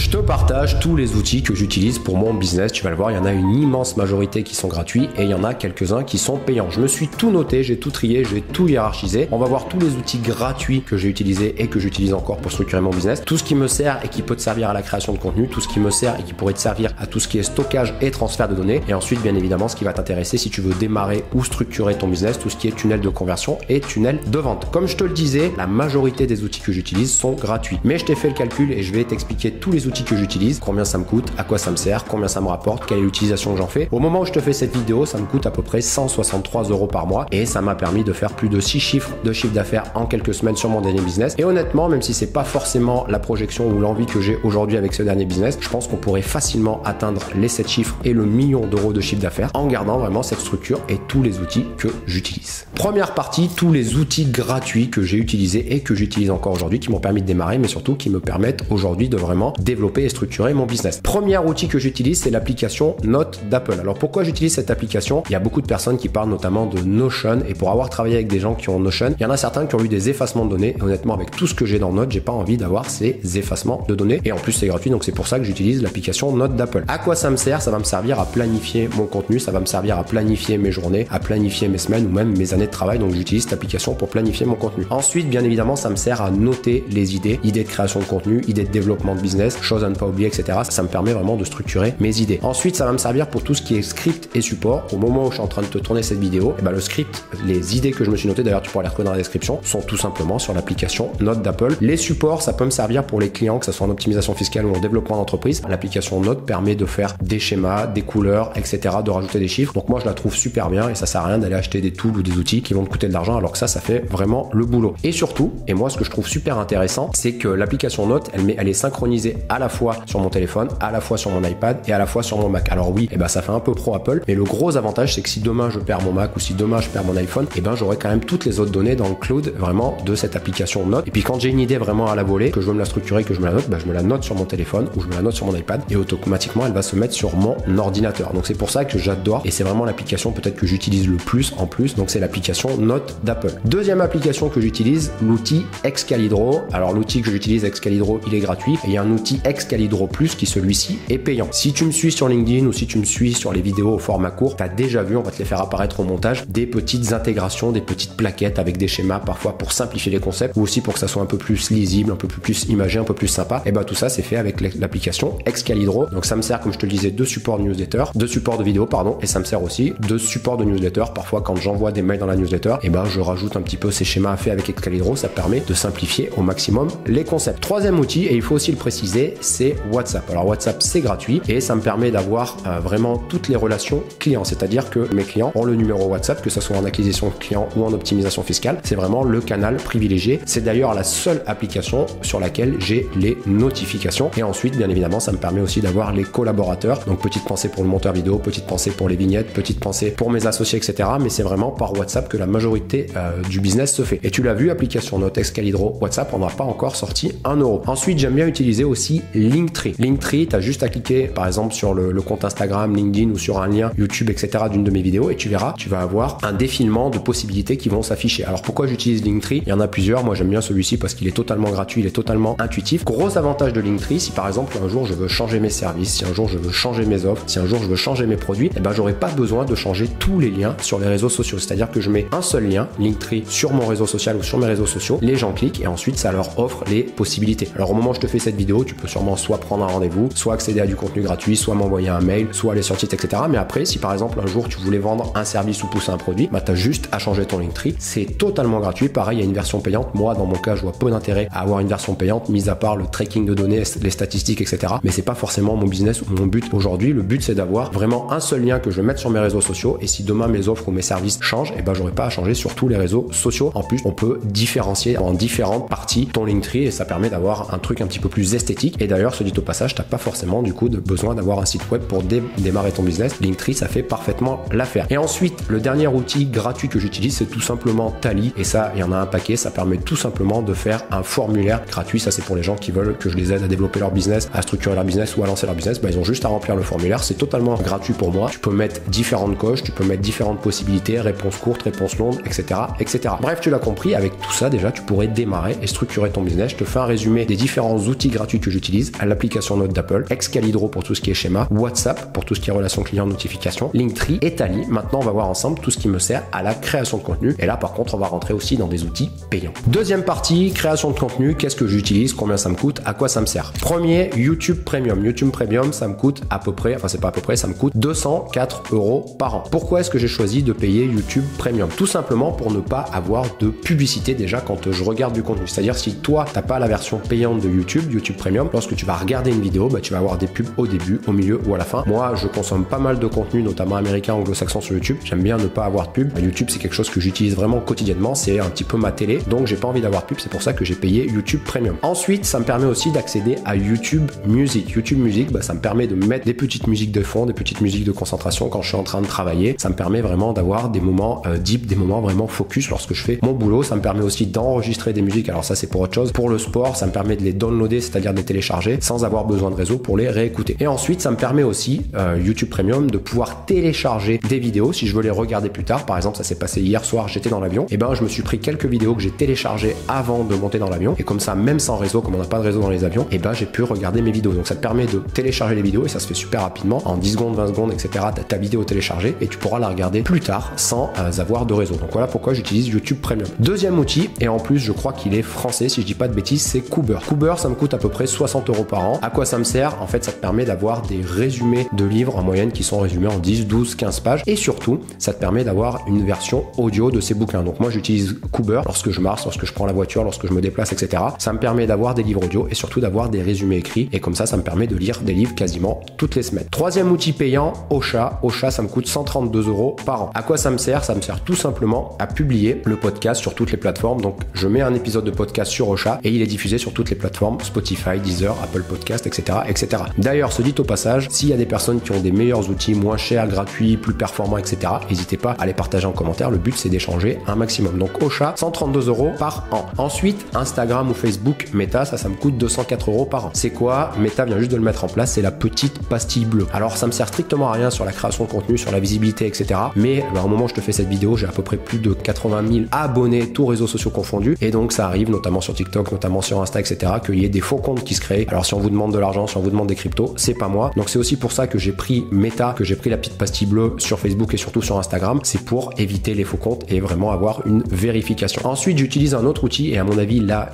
Je te partage tous les outils que j'utilise pour mon business. Tu vas le voir, il y en a une immense majorité qui sont gratuits et il y en a quelques-uns qui sont payants. Je me suis tout noté, j'ai tout trié, j'ai tout hiérarchisé. On va voir tous les outils gratuits que j'ai utilisés et que j'utilise encore pour structurer mon business. Tout ce qui me sert et qui peut te servir à la création de contenu, tout ce qui me sert et qui pourrait te servir à tout ce qui est stockage et transfert de données. Et ensuite, bien évidemment, ce qui va t'intéresser si tu veux démarrer ou structurer ton business, tout ce qui est tunnel de conversion et tunnel de vente. Comme je te le disais, la majorité des outils que j'utilise sont gratuits. Mais je t'ai fait le calcul et je vais t'expliquer tous les outils que j'utilise, combien ça me coûte, à quoi ça me sert, combien ça me rapporte, quelle est l'utilisation que j'en fais. Au moment où je te fais cette vidéo, ça me coûte à peu près 163 € par mois et ça m'a permis de faire plus de 6 chiffres de chiffre d'affaires en quelques semaines sur mon dernier business. Et honnêtement, même si c'est pas forcément la projection ou l'envie que j'ai aujourd'hui avec ce dernier business, je pense qu'on pourrait facilement atteindre les 7 chiffres et le million d'euros de chiffre d'affaires en gardant vraiment cette structure et tous les outils que j'utilise. Première partie, tous les outils gratuits que j'ai utilisés et que j'utilise encore aujourd'hui qui m'ont permis de démarrer, mais surtout qui me permettent aujourd'hui de vraiment développer et structurer mon business. Premier outil que j'utilise, c'est l'application Notes d'Apple. Alors pourquoi j'utilise cette application? Il y a beaucoup de personnes qui parlent notamment de Notion et pour avoir travaillé avec des gens qui ont Notion, il y en a certains qui ont eu des effacements de données. Et honnêtement, avec tout ce que j'ai dans Notes, j'ai pas envie d'avoir ces effacements de données et en plus c'est gratuit, donc c'est pour ça que j'utilise l'application Notes d'Apple. À quoi ça me sert? Ça va me servir à planifier mon contenu, ça va me servir à planifier mes journées, à planifier mes semaines ou même mes années de travail, donc j'utilise cette application pour planifier mon contenu. Ensuite, bien évidemment, ça me sert à noter les idées de création de contenu, idées de développement de business, choses à ne pas oublier, etc. Ça me permet vraiment de structurer mes idées. Ensuite, ça va me servir pour tout ce qui est script et support. Au moment où je suis en train de te tourner cette vidéo, et ben le script, les idées que je me suis notées, d'ailleurs tu pourras les retrouver dans la description, sont tout simplement sur l'application Notes d'Apple. Les supports, ça peut me servir pour les clients, que ce soit en optimisation fiscale ou en développement d'entreprise. L'application Notes permet de faire des schémas, des couleurs, etc., de rajouter des chiffres. Donc moi, je la trouve super bien et ça sert à rien d'aller acheter des tools ou des outils qui vont te coûter de l'argent alors que ça fait vraiment le boulot. Et surtout, et moi ce que je trouve super intéressant, c'est que l'application Notes, elle est synchronisée à la fois sur mon téléphone, à la fois sur mon iPad et à la fois sur mon Mac. Alors oui, et ben ça fait un peu pro Apple, mais le gros avantage c'est que si demain je perds mon Mac ou si demain je perds mon iPhone, et ben j'aurai quand même toutes les autres données dans le cloud vraiment de cette application Notes. Et puis quand j'ai une idée vraiment à la volée, que je veux me la structurer, que je me la note, ben je me la note sur mon téléphone ou je me la note sur mon iPad et automatiquement elle va se mettre sur mon ordinateur. Donc c'est pour ça que j'adore et c'est vraiment l'application peut-être que j'utilise le plus en plus. Donc c'est l'application Notes d'Apple. Deuxième application que j'utilise, l'outil Excalibro. Alors l'outil que j'utilise, Excalibro, il est gratuit et il y a un outil Excalibro Plus qui celui-ci est payant. Si tu me suis sur LinkedIn ou si tu me suis sur les vidéos au format court, tu as déjà vu, on va te les faire apparaître au montage, des petites intégrations, des petites plaquettes avec des schémas parfois pour simplifier les concepts ou aussi pour que ça soit un peu plus lisible, un peu plus imagé, un peu plus sympa. Et ben tout ça c'est fait avec l'application Excalibro. Donc ça me sert, comme je te le disais, de support de newsletter, de support de vidéo, pardon, et ça me sert aussi de support de newsletter. Parfois quand j'envoie des mails dans la newsletter, et ben je rajoute un petit peu ces schémas faits avec Excalibro, ça permet de simplifier au maximum les concepts. Troisième outil, et il faut aussi le préciser, c'est WhatsApp. Alors WhatsApp c'est gratuit et ça me permet d'avoir vraiment toutes les relations clients, c'est-à-dire que mes clients ont le numéro WhatsApp, que ce soit en acquisition client ou en optimisation fiscale, c'est vraiment le canal privilégié. C'est d'ailleurs la seule application sur laquelle j'ai les notifications et ensuite bien évidemment ça me permet aussi d'avoir les collaborateurs, donc petite pensée pour le monteur vidéo, petite pensée pour les vignettes, petite pensée pour mes associés, etc. Mais c'est vraiment par WhatsApp que la majorité du business se fait. Et tu l'as vu, application Notes, Excalibro, WhatsApp, on n'a pas encore sorti 1 €. Ensuite, j'aime bien utiliser aussi Linktree. Linktree, tu as juste à cliquer par exemple sur le compte Instagram, LinkedIn ou sur un lien YouTube, etc. d'une de mes vidéos et tu verras, tu vas avoir un défilement de possibilités qui vont s'afficher. Alors pourquoi j'utilise Linktree? Il y en a plusieurs. Moi, j'aime bien celui-ci parce qu'il est totalement gratuit, il est totalement intuitif. Gros avantage de Linktree, si par exemple un jour je veux changer mes services, si un jour je veux changer mes offres, si un jour je veux changer mes produits, et ben j'aurai pas besoin de changer tous les liens sur les réseaux sociaux. C'est-à-dire que je mets un seul lien, Linktree, sur mon réseau social ou sur mes réseaux sociaux, les gens cliquent et ensuite ça leur offre les possibilités. Alors au moment où je te fais cette vidéo, tu peux sûrement soit prendre un rendez-vous, soit accéder à du contenu gratuit, soit m'envoyer un mail, soit aller sur le site, etc. Mais après, si par exemple un jour tu voulais vendre un service ou pousser un produit, bah tu as juste à changer ton Linktree. C'est totalement gratuit. Pareil, il y a une version payante. Moi, dans mon cas, je vois peu d'intérêt à avoir une version payante, mis à part le tracking de données, les statistiques, etc. Mais c'est pas forcément mon business ou mon but aujourd'hui. Le but, c'est d'avoir vraiment un seul lien que je mette sur mes réseaux sociaux. Et si demain mes offres ou mes services changent, et ben j'aurai pas à changer sur tous les réseaux sociaux. En plus, on peut différencier en différentes parties ton Linktree et ça permet d'avoir un truc un petit peu plus esthétique. Et d'ailleurs, ce dit au passage, t'as pas forcément du coup besoin d'avoir un site web pour démarrer ton business. Linktree, ça fait parfaitement l'affaire. Et ensuite, le dernier outil gratuit que j'utilise, c'est tout simplement Tally. Et ça, il y en a un paquet. Ça permet tout simplement de faire un formulaire gratuit. Ça, c'est pour les gens qui veulent que je les aide à développer leur business, à structurer leur business ou à lancer leur business. Bah, ils ont juste à remplir le formulaire. C'est totalement gratuit pour moi. Tu peux mettre différentes coches, tu peux mettre différentes possibilités, réponses courtes, réponses longues, etc., etc. Bref, tu l'as compris. Avec tout ça, déjà, tu pourrais démarrer et structurer ton business. Je te fais un résumé des différents outils gratuits que j'utilise j'utilise l'application Note d'Apple, Excalibur pour tout ce qui est schéma, WhatsApp pour tout ce qui est relation client, notification, Linktree et Tally. Maintenant, on va voir ensemble tout ce qui me sert à la création de contenu. Et là, par contre, on va rentrer aussi dans des outils payants. Deuxième partie, création de contenu. Qu'est-ce que j'utilise? Combien ça me coûte? À quoi ça me sert? Premier, YouTube Premium. YouTube Premium, ça me coûte à peu près, enfin c'est pas à peu près, ça me coûte 204 € par an. Pourquoi est-ce que j'ai choisi de payer YouTube Premium? Tout simplement pour ne pas avoir de publicité déjà quand je regarde du contenu. C'est-à-dire si toi, t'as pas la version payante de YouTube, YouTube Premium, lorsque tu vas regarder une vidéo, tu vas avoir des pubs au début, au milieu ou à la fin. Moi, je consomme pas mal de contenu, notamment américain, anglo-saxon sur YouTube. J'aime bien ne pas avoir de pub. YouTube, c'est quelque chose que j'utilise vraiment quotidiennement. C'est un petit peu ma télé. Donc, j'ai pas envie d'avoir de pub. C'est pour ça que j'ai payé YouTube Premium. Ensuite, ça me permet aussi d'accéder à YouTube Music. YouTube Music, ça me permet de mettre des petites musiques de fond, des petites musiques de concentration quand je suis en train de travailler. Ça me permet vraiment d'avoir des moments deep, des moments vraiment focus lorsque je fais mon boulot. Ça me permet aussi d'enregistrer des musiques. Alors ça, c'est pour autre chose. Pour le sport, ça me permet de les downloader, c'est-à-dire de les télécharger sans avoir besoin de réseau pour les réécouter. Et ensuite, ça me permet aussi, YouTube Premium, de pouvoir télécharger des vidéos si je veux les regarder plus tard. Par exemple, ça s'est passé hier soir, j'étais dans l'avion. Et je me suis pris quelques vidéos que j'ai téléchargées avant de monter dans l'avion. Et comme ça, même sans réseau, comme on n'a pas de réseau dans les avions, j'ai pu regarder mes vidéos. Donc ça te permet de télécharger les vidéos et ça se fait super rapidement. En 10 secondes, 20 secondes, etc. T'as ta vidéo téléchargée et tu pourras la regarder plus tard sans avoir de réseau. Donc voilà pourquoi j'utilise YouTube Premium. Deuxième outil, et en plus, je crois qu'il est français, si je dis pas de bêtises, c'est Cooper. Cooper, ça me coûte à peu près 60 € par an. À quoi ça me sert? En fait, ça te permet d'avoir des résumés de livres en moyenne qui sont résumés en 10, 12, 15 pages. Et surtout, ça te permet d'avoir une version audio de ces bouquins. Donc moi, j'utilise Cooper lorsque je marche, lorsque je prends la voiture, lorsque je me déplace, etc. Ça me permet d'avoir des livres audio et surtout d'avoir des résumés écrits. Et comme ça me permet de lire des livres quasiment toutes les semaines. Troisième outil payant, Ocha. Ocha, ça me coûte 132 € par an. À quoi ça me sert? Ça me sert tout simplement à publier le podcast sur toutes les plateformes. Donc, je mets un épisode de podcast sur Ocha et il est diffusé sur toutes les plateformes, Spotify, Deezer, Apple Podcast, etc., etc. D'ailleurs, se dit au passage, s'il y a des personnes qui ont des meilleurs outils, moins chers, gratuits, plus performants, etc., n'hésitez pas à les partager en commentaire. Le but, c'est d'échanger un maximum. Donc, Ocha, 132 € par an. Ensuite, Instagram ou Facebook, Meta, ça me coûte 204 € par an. C'est quoi? Meta vient juste de le mettre en place, c'est la petite pastille bleue. Alors, ça me sert strictement à rien sur la création de contenu, sur la visibilité, etc. Mais au moment où je te fais cette vidéo, j'ai à peu près plus de 80 000 abonnés, tous réseaux sociaux confondus. Et donc, ça arrive, notamment sur TikTok, notamment sur Insta, etc., qu'il y ait des faux comptes qui se créent. Alors, si on vous demande de l'argent, si on vous demande des cryptos, c'est pas moi. Donc, c'est aussi pour ça que j'ai pris Meta, que j'ai pris la petite pastille bleue sur Facebook et surtout sur Instagram. C'est pour éviter les faux comptes et vraiment avoir une vérification. Ensuite, j'utilise un autre outil et à mon avis, là,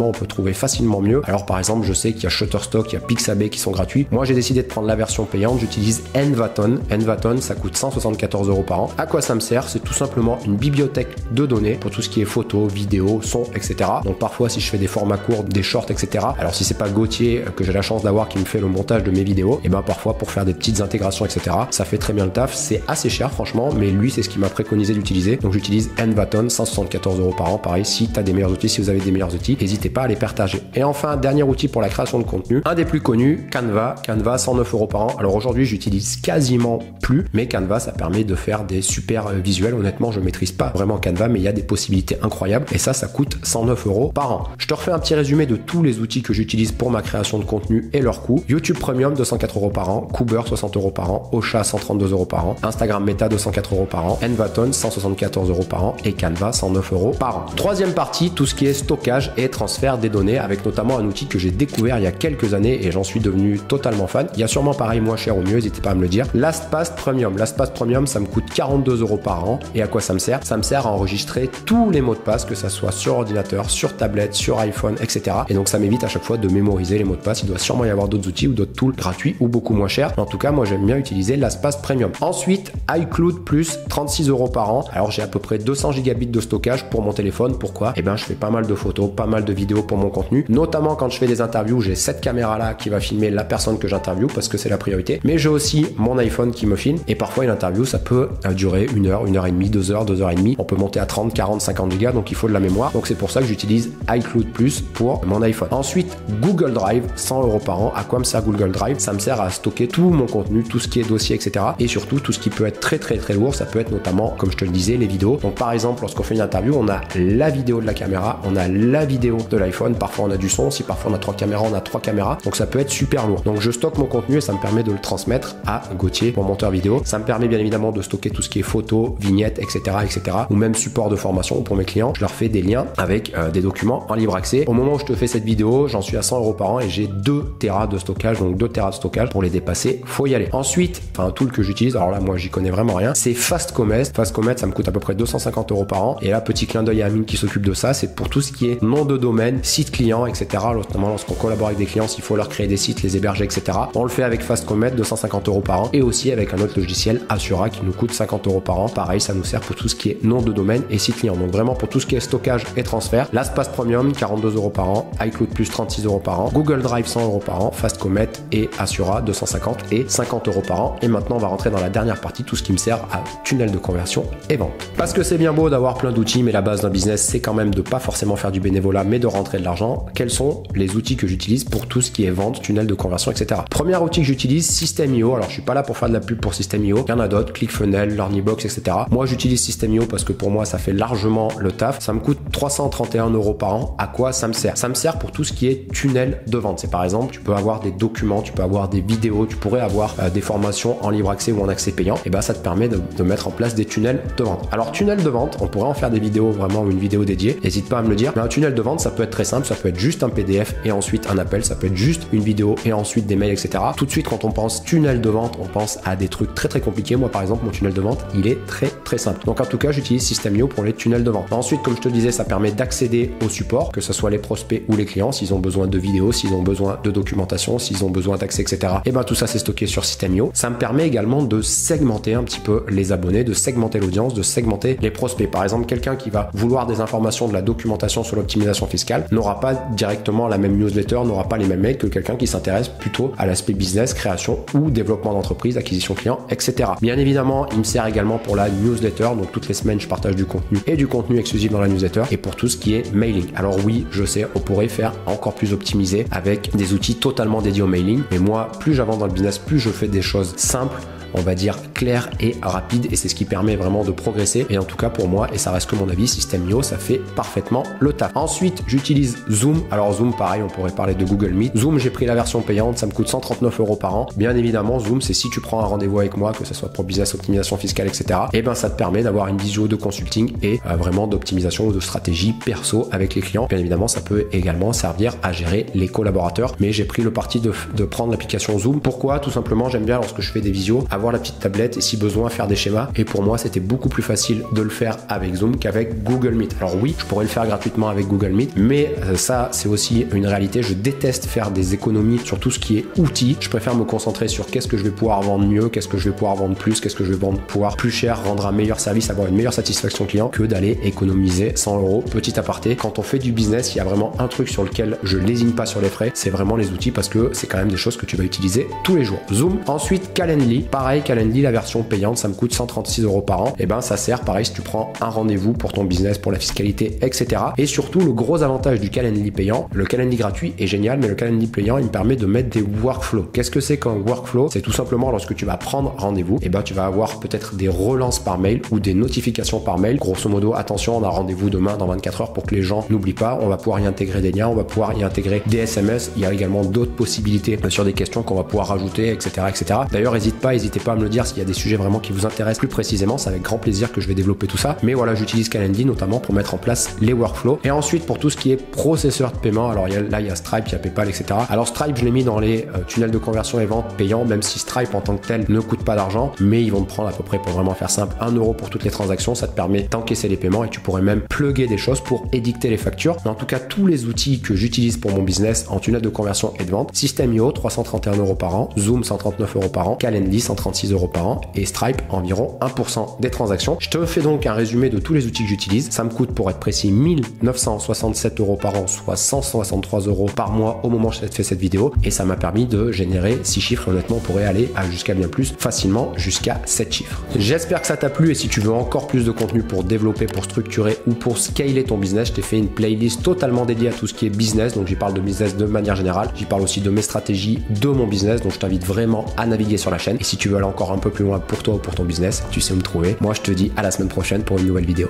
on peut trouver facilement mieux. Alors, par exemple, je sais qu'il y a Shutterstock, il y a Pixabay qui sont gratuits. Moi, j'ai décidé de prendre la version payante. J'utilise Envaton. Envaton, ça coûte 174 € par an. À quoi ça me sert? C'est tout simplement une bibliothèque de données pour tout ce qui est photos, vidéos, sons, etc. Donc parfois, si je fais des formats courts, des shorts, etc. Alors si c'est pas Gauthier que j'ai la chance d'avoir qui me fait le montage de mes vidéos, et parfois pour faire des petites intégrations, etc. Ça fait très bien le taf. C'est assez cher franchement, mais lui c'est ce qui m'a préconisé d'utiliser. Donc j'utilise Envaton, 174 € par an. Pareil, si tu as des meilleurs outils, si vous avez des meilleurs outils, n'hésitez pas à les partager. Et enfin, dernier outil pour la création de contenu, un des plus connus, Canva. Canva, 109 € par an. Alors aujourd'hui, j'utilise quasiment plus, mais Canva, ça permet de faire des super visuels. Honnêtement, je maîtrise pas vraiment Canva, mais il y a des possibilités incroyables et ça coûte 109 € par an. Je te refais un petit résumé de tous les outils que j'utilise pour ma création de contenu et leur coût. YouTube Premium, 204 € par an. Cooper, 60 € par an. Ocha, 132 € par an. Instagram Meta, 204 € par an. Envaton, 174 € par an. Et Canva, 109 € par an. Troisième partie, tout ce qui est stockage et transfert des données avec notamment un outil que j'ai découvert il y a quelques années et j'en suis devenu totalement fan. Il y a sûrement pareil moins cher ou mieux, n'hésitez pas à me le dire. LastPass Premium. LastPass Premium, ça me coûte 42 € par an. Et à quoi ça me sert? Ça me sert à enregistrer tous les mots de passe, que ça soit sur ordinateur, sur tablette, sur iPhone, etc. Et donc ça m'évite à chaque fois de mémoriser les mots de passe. Il doit sûrement y avoir d'autres outils ou d'autres tools gratuits ou beaucoup moins chers. En tout cas, moi j'aime bien utiliser LastPass Premium. Ensuite, iCloud Plus, 36 € par an. Alors j'ai à peu près 200 gigabits de stockage pour mon téléphone. Pourquoi? Je fais pas mal de photos, pas mal de vidéos pour mon contenu. Notamment quand je fais des interviews, j'ai cette caméra là qui va filmer la personne que j'interviewe parce que c'est la priorité. Mais j'ai aussi mon iPhone qui me filme et parfois une interview ça peut durer 1 heure, 1 heure et demie, 2 heures, 2 heures et demie. On peut monter à 30, 40, 50 gigas, donc il faut de la mémoire. Donc c'est pour ça que j'utilise iCloud Plus pour mon iPhone. Ensuite, Google Drive, 100 € par an. À quoi me sert Google Drive? Ça me sert à stocker tout mon contenu, tout ce qui est dossier, etc. Et surtout tout ce qui peut être très très très lourd. Ça peut être notamment, comme je te le disais, les vidéos. Donc par exemple, lorsqu'on fait une interview, on a la vidéo de la caméra, on a la vidéo de l'iPhone. Parfois on a du son. Si parfois on a 3 caméras, on a 3 caméras. Donc ça peut être super lourd. Donc je stocke mon contenu et ça me permet de le transmettre à Gauthier, mon monteur vidéo. Ça me permet bien évidemment de stocker tout ce qui est photos, vignettes, etc., etc. Ou même support de formation pour mes clients. Je leur fais des liens avec des documents en libre accès. Au moment où je te fais cette vidéo, j'en suis à 100 500 € par an et j'ai 2 Tera de stockage, donc 2 Tera de stockage. Pour les dépasser, faut y aller. Ensuite, un tool que j'utilise, alors là, moi, j'y connais vraiment rien, c'est Fastcomet. Fastcomet, ça me coûte à peu près 250 € par an. Et là, petit clin d'œil à Amine qui s'occupe de ça, c'est pour tout ce qui est nom de domaine, site client, etc. Notamment lorsqu'on collabore avec des clients, s'il faut leur créer des sites, les héberger, etc. On le fait avec Fastcomet, 250 € par an, et aussi avec un autre logiciel, Assura, qui nous coûte 50 € par an. Pareil, ça nous sert pour tout ce qui est nom de domaine et site client. Donc vraiment pour tout ce qui est stockage et transfert. LastPass Premium, 42 € par an. iCloud Plus, 36 € par an. Google Drive, 100 € par an. Fastcomet et Assura, 250 et 50 € par an. Et maintenant, on va rentrer dans la dernière partie, tout ce qui me sert à tunnel de conversion et vente. Parce que c'est bien beau d'avoir plein d'outils, mais la base d'un business, c'est quand même de pas forcément faire du bénévolat, mais de rentrer de l'argent. Quels sont les outils que j'utilise pour tout ce qui est vente, tunnel de conversion, etc. Premier outil que j'utilise, System.io. Alors, je suis pas là pour faire de la pub pour System.io. Il y en a d'autres, ClickFunnels, LearnyBox, etc. Moi, j'utilise System.io parce que pour moi, ça fait largement le taf. Ça me coûte 331 € par an. À quoi ça me sert? Ça me sert pour tout ce qui est tunnel de vente. C'est par exemple, tu peux avoir des documents, tu peux avoir des vidéos, tu pourrais avoir des formations en libre accès ou en accès payant. Et ben, ça te permet de mettre en place des tunnels de vente. Alors, tunnel de vente, on pourrait en faire des vidéos, vraiment une vidéo dédiée. N'hésite pas à me le dire. Mais un tunnel de vente, ça peut être très simple. Ça peut être juste un PDF et ensuite un appel. Ça peut être juste une vidéo et ensuite des mails, etc. Tout de suite, quand on pense tunnel de vente, on pense à des trucs très compliqués. Moi, par exemple, mon tunnel de vente, il est très simple. Donc, en tout cas, j'utilise System.io pour les tunnels de vente. Ensuite, comme je te disais, ça permet d'accéder au support, que ce soit les prospects ou les clients, s'ils ont besoin de vidéos, s'ils ont besoin de documentation, s'ils ont besoin d'accès, etc. Et ben, tout ça, c'est stocké sur System.io. Ça me permet également de segmenter un petit peu les abonnés, de segmenter l'audience, de segmenter les prospects. Par exemple, quelqu'un qui va vouloir des informations, de la documentation sur l'optimisation fiscale n'aura pas directement la même newsletter, n'aura pas les mêmes mails que quelqu'un qui s'intéresse plutôt à l'aspect business, création ou développement d'entreprise, acquisition client, etc. Bien évidemment, il me sert également pour la newsletter. Donc toutes les semaines, je partage du contenu et du contenu exclusif dans la newsletter et pour tout ce qui est mailing. Alors oui, je sais, on pourrait faire encore plus optimisé avec des outils totalement dédiés au mailing. Mais moi, plus j'avance dans le business, plus je fais des choses simples, on va dire clair et rapide, et c'est ce qui permet vraiment de progresser. Et en tout cas pour moi, et ça reste que mon avis, System.io, ça fait parfaitement le taf. Ensuite, j'utilise Zoom. Alors Zoom, pareil, on pourrait parler de Google Meet. Zoom, j'ai pris la version payante, ça me coûte 139 € par an. Bien évidemment, Zoom, c'est si tu prends un rendez-vous avec moi, que ce soit pour business, optimisation fiscale, etc. Et ben ça te permet d'avoir une visio de consulting et vraiment d'optimisation ou de stratégie perso avec les clients. Bien évidemment, ça peut également servir à gérer les collaborateurs, mais j'ai pris le parti de prendre l'application Zoom. Pourquoi? Tout simplement, j'aime bien lorsque je fais des visios avoir la petite tablette et si besoin faire des schémas, et pour moi c'était beaucoup plus facile de le faire avec Zoom qu'avec Google Meet. Alors oui, je pourrais le faire gratuitement avec Google Meet, mais ça c'est aussi une réalité. Je déteste faire des économies sur tout ce qui est outils. Je préfère me concentrer sur qu'est-ce que je vais pouvoir vendre mieux, qu'est-ce que je vais pouvoir vendre plus, qu'est-ce que je vais pouvoir plus cher, rendre un meilleur service, avoir une meilleure satisfaction client, que d'aller économiser 100 €. Petit aparté, quand on fait du business, il y a vraiment un truc sur lequel je lésine pas sur les frais, c'est vraiment les outils, parce que c'est quand même des choses que tu vas utiliser tous les jours. Zoom. Ensuite, Calendly. Pareil, Calendly, la version payante, ça me coûte 136 € par an. Et ben ça sert pareil si tu prends un rendez-vous pour ton business, pour la fiscalité, etc. Et surtout, le gros avantage du Calendly payant, le Calendly gratuit est génial, mais le Calendly payant, il me permet de mettre des workflows. Qu'est-ce que c'est qu'un workflow? C'est tout simplement lorsque tu vas prendre rendez-vous, et ben tu vas avoir peut-être des relances par mail ou des notifications par mail. Grosso modo, attention, on a rendez-vous demain dans 24 heures pour que les gens n'oublient pas. On va pouvoir y intégrer des liens, on va pouvoir y intégrer des SMS. Il y a également d'autres possibilités sur des questions qu'on va pouvoir rajouter, etc., etc. D'ailleurs, n'hésitez pas à me le dire s'il y a des sujets vraiment qui vous intéressent plus précisément. C'est avec grand plaisir que je vais développer tout ça. Mais voilà, j'utilise Calendly notamment pour mettre en place les workflows. Et ensuite, pour tout ce qui est processeur de paiement, alors là, il y a Stripe, il y a PayPal, etc. Alors Stripe, je l'ai mis dans les tunnels de conversion et vente payants, même si Stripe en tant que tel ne coûte pas d'argent, mais ils vont te prendre à peu près, pour vraiment faire simple, 1 € pour toutes les transactions. Ça te permet d'encaisser les paiements et tu pourrais même plugger des choses pour édicter les factures. Mais en tout cas, tous les outils que j'utilise pour mon business en tunnel de conversion et de vente, System.io, 331 € par an, Zoom, 139 € par an, Calendly, 136 € par an, et Stripe, environ 1% des transactions. Je te fais donc un résumé de tous les outils que j'utilise. Ça me coûte, pour être précis, 1967 € par an, soit 163 € par mois au moment où je t'ai fait cette vidéo, et ça m'a permis de générer 6 chiffres. Honnêtement, on pourrait aller à jusqu'à bien plus, facilement jusqu'à 7 chiffres. J'espère que ça t'a plu, et si tu veux encore plus de contenu pour développer, pour structurer ou pour scaler ton business, je t'ai fait une playlist totalement dédiée à tout ce qui est business. Donc j'y parle de business de manière générale, j'y parle aussi de mes stratégies de mon business, donc je t'invite vraiment à naviguer sur la chaîne. Et si tu veux aller encore un peu plus loin pour toi ou pour ton business, tu sais où me trouver. Moi, je te dis à la semaine prochaine pour une nouvelle vidéo.